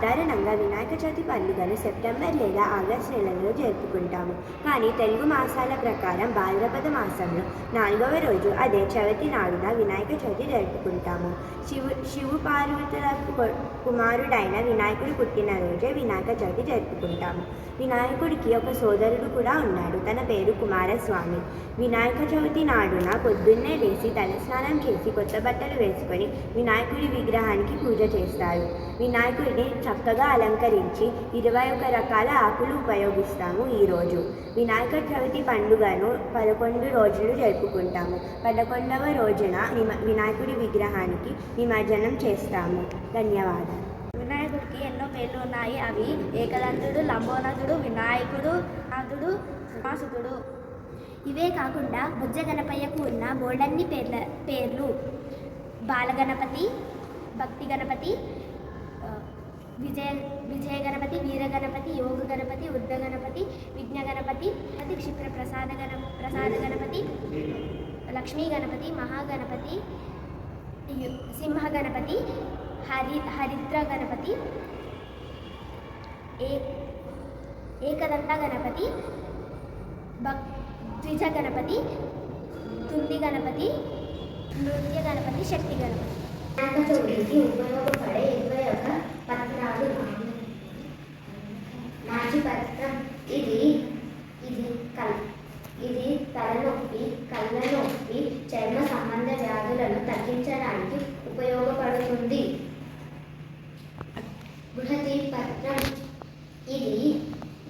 సాధారణంగా వినాయక చవితి పండుగను సెప్టెంబర్ లేదా ఆగస్టు నెలలో జరుపుకుంటాము. కానీ తెలుగు మాసాల ప్రకారం భాద్రపద మాసంలో 4వ రోజు అదే చవితి నాడున వినాయక చవితి జరుపుకుంటాము. శివు పార్వతుల కుమారుడైన వినాయకుడు పుట్టినరోజే వినాయక చవితి జరుపుకుంటాము. వినాయకుడికి ఒక సోదరుడు కూడా ఉన్నాడు. తన పేరు కుమారస్వామి. వినాయక చవితి నాడున పొద్దున్నే లేచి తలస్నానం చేసి కొత్త బట్టలు వేసుకొని వినాయకుడి విగ్రహానికి పూజ చేస్తారు. వినాయకుడిని చక్కగా అలంకరించి 21 రకాల ఆకులు ఉపయోగిస్తాము. ఈరోజు వినాయక చవితి పండుగను 11 రోజులు జరుపుకుంటాము. 11వ రోజున వినాయకుడి విగ్రహానికి నిమజ్జనం చేస్తాము. ధన్యవాదాలు. వినాయకుడికి ఎన్నో పేర్లు ఉన్నాయి. అవి ఏకదంతుడు, లంబోదరుడు, వినాయకుడు, నాథుడు, ఉమాసుతుడు. ఇవే కాకుండా బుజ్జ గణపయ్యకు ఉన్న బోల్డన్ని పేర్లు బాలగణపతి, భక్తి గణపతి, విజయ గణపతి, వీర గణపతి, యోగ గణపతి, ఉద్ద గణపతి, విఘ్న గణపతి, క్షిప్ర ప్రసాద గణపతి, లక్ష్మీ గణపతి, మహాగణపతి, సింహ గణపతి, హరిద్ర గణపతి, ఏకదంత గణపతి, ద్విజ గణపతి, తుండి గణపతి, నృత్య గణపతి, శక్తి గణపతి. వినాయక చవితికి ఉపయోగపడే 21 పత్రాలు. నాచిపత్రం ఇది తలనొప్పి, కళ్ళ నొప్పి, చర్మ సంబంధ వ్యాధులను తగ్గించడానికి ఉపయోగపడుతుంది. బృహతి పత్రం ఇది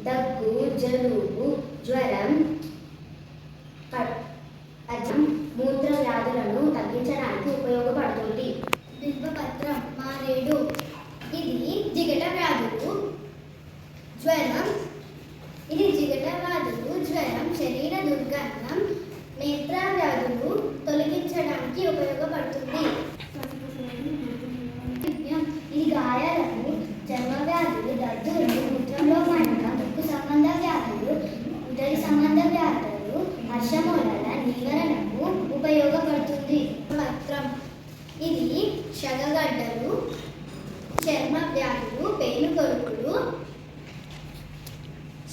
దగ్గు, జలుబు, జ్వరం, మూత్ర వ్యాధులను తగ్గించడానికి ఉపయోగపడుతుంది. బిల్వపత్రం మారేడు ఇది జిగట వ్యాధులు, జ్వరం, శరీర దుర్గంధం, నేత్ర వ్యాధులు తొలగించడానికి ఉపయోగపడుతుంది. ఇది గాయాలను, చర్మ వ్యాధులు, దద్దులు, మూత్రంలో మంట, ముక్కు సంబంధ వ్యాధులు, ఉదర సంబంధ వ్యాధులు, హర్షమూలల నివారణకు ఉపయోగపడుతుంది. పత్రం ఇది శగగడ్డలు, చర్మ వ్యాధులు, పేను కొరుకులు,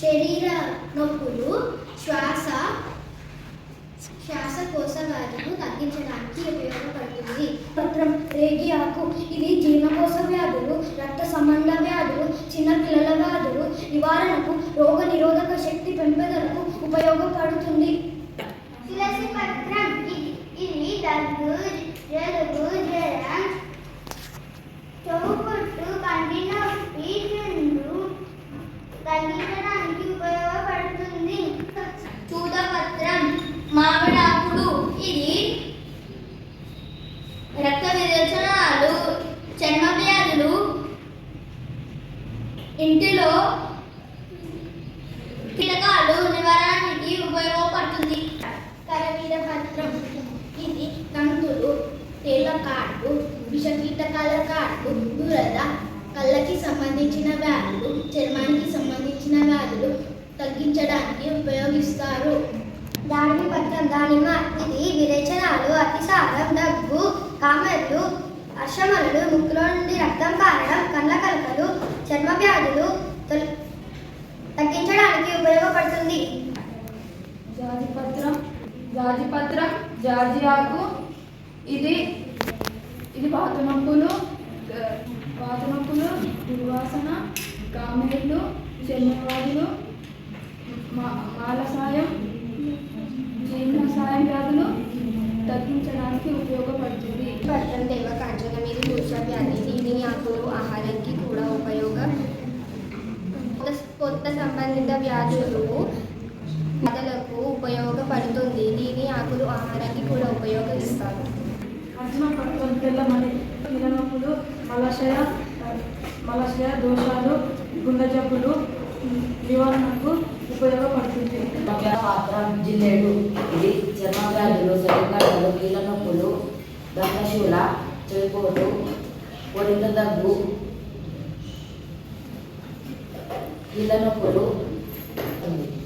శరీర నొప్పులు, శ్వాసకోశ వ్యాధులు తగ్గించడానికి ఉపయోగపడుతుంది. పత్రం రేగి ఆకు ఇది జీర్ణకోశ వ్యాధులు, రక్త సంబంధ వ్యాధులు, చిన్నపిల్లల వ్యాధులు నివారణకు, రోగ నిరోధక శక్తి పెంపుదలకు ఉపయోగపడుతుంది. తులసి పత్రం ఇది దగ్గు, జలుబు, జ్వరం, చెవుపుట్టు, కంటి నొప్పి, చుండ్రు తగ్గించడానికి ఉపయోగపడుతుంది. చూదపత్రం మామిడాకులు ఇది రక్త విరేచనాలు, చర్మ వ్యాధులు, ఇంటిలో కీటకాలు నివారణకి ఉపయోగపడుతుంది. కరవీర పత్రం ఇది కంతులు, తేళ్ల కాళ్ళు, విషకీటకాల కాళ్ళు, దురద, కళ్ళకి సంబంధించిన వ్యాధులు, చర్మానికి సంబంధించిన వ్యాధులు తగ్గించడానికి ఉపయోగిస్తారు. దానిమ్మ పత్రం దానిమ్మ ఇది విరేచనాలు, అతిసారం, దగ్గు, కామెర్లు, హర్షమలు, ముక్కులో నుండి రక్తం కారడం, కళ్ళ కలకలు, చర్మ వ్యాధులు తగ్గించడానికి ఉపయోగపడుతుంది. జాజిపత్రం జాజి ఆకు ఇది వాత నొప్పులు, దుర్వాసన, కామెర్లు, చర్మవ్యాధులు, మాలసాయం, జీర్ణసాయం వ్యాధులు తగ్గించడానికి ఉపయోగపడుతుంది. పత్రం దేవకాంచనం ఇది మూర్ఛ వ్యాధి, దీని ఆకులు ఆహారానికి కూడా కొత్త సంబంధిత వ్యాధులకు ఉపయోగపడుతుంది. దీని ఆకులు ఆహారానికి కూడా ఉపయోగిస్తారు. అర్జున పత్రం తెల్లమణి నొప్పులు, మలశయ దోషాలు, గుండె జబ్బులు నివారణకు ఉపయోగపడుతుంది. పాత్రం జిల్లేడు ఇది చర్మ వ్యాధులు, శరీరగడ్డలు, కీళ్ళ నొప్పులు, దంతశూల, చెవిపోటు, పొడింత దగ్గు, కీళ్ళ నొప్పులు.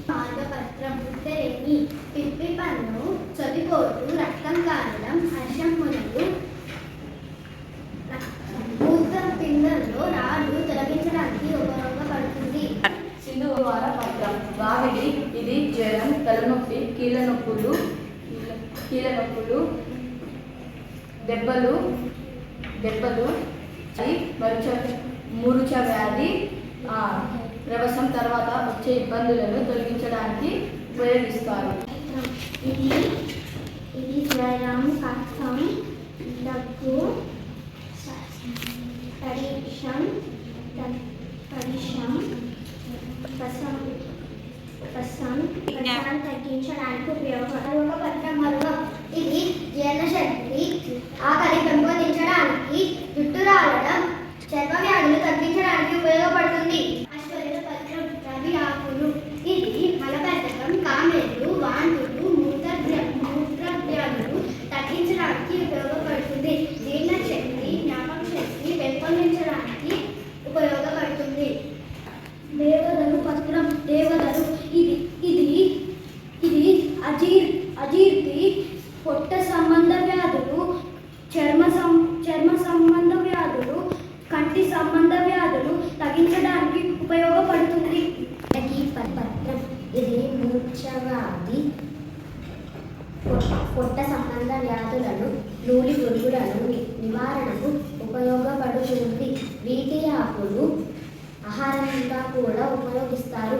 మార్గపత్రం ఉత్తరేణి పిప్పి పన్ను, చవిపోటు, రక్తం కారడం, హర్షములు, మూత్ర పిండంలో రాళ్ళు తొలగించ ద్వారా పత్రం వావిడి ఇది జ్వరం తలనొప్పి కీళ్ళ నొప్పులు దెబ్బలు మూర్ఛ వ్యాధి రవసం తర్వాత వచ్చే ఇబ్బందులను తొలగించడానికి ఉపయోగిస్తారు. ఇది జ్వరం కఫం దగ్గు తగ్గించడానికి ఉపయోగపత్రం మరుగం ఇది జీర్ణశక్తి ఆకలి పెంపొందించడానికి జుట్టు రాలడం చర్మ వ్యాధులు తగ్గించడానికి ఉపయోగపడుతుంది. అశ్వగంధ పత్రం రవి ఆకులు ఇది మలబద్ధకం కామెర్లు వాంతులు మూత్రవ్యాధులు తగ్గించడానికి ఉపయోగపడుతుంది. జీర్ణశక్తి జ్ఞాపక శక్తి పెంపొందించడానికి ఉపయోగపడుతుంది. దేవదరు పత్రం దేవదరు ఇది అజీర్తి పొట్ట సంబంధ వ్యాధులు చర్మ సంబంధ వ్యాధులు కంటి సంబంధ వ్యాధులు తగ్గించడానికి ఉపయోగపడుతుంది. పత్రం ఇది మూర్ఛవ్యాధి పొట్ట సంబంధ వ్యాధులను నూలి పురుగులను నివారణకు ఉపయోగపడుతుంది. వీటి ఆకులు ఆహారంగా కూడా ఉపయోగిస్తారు.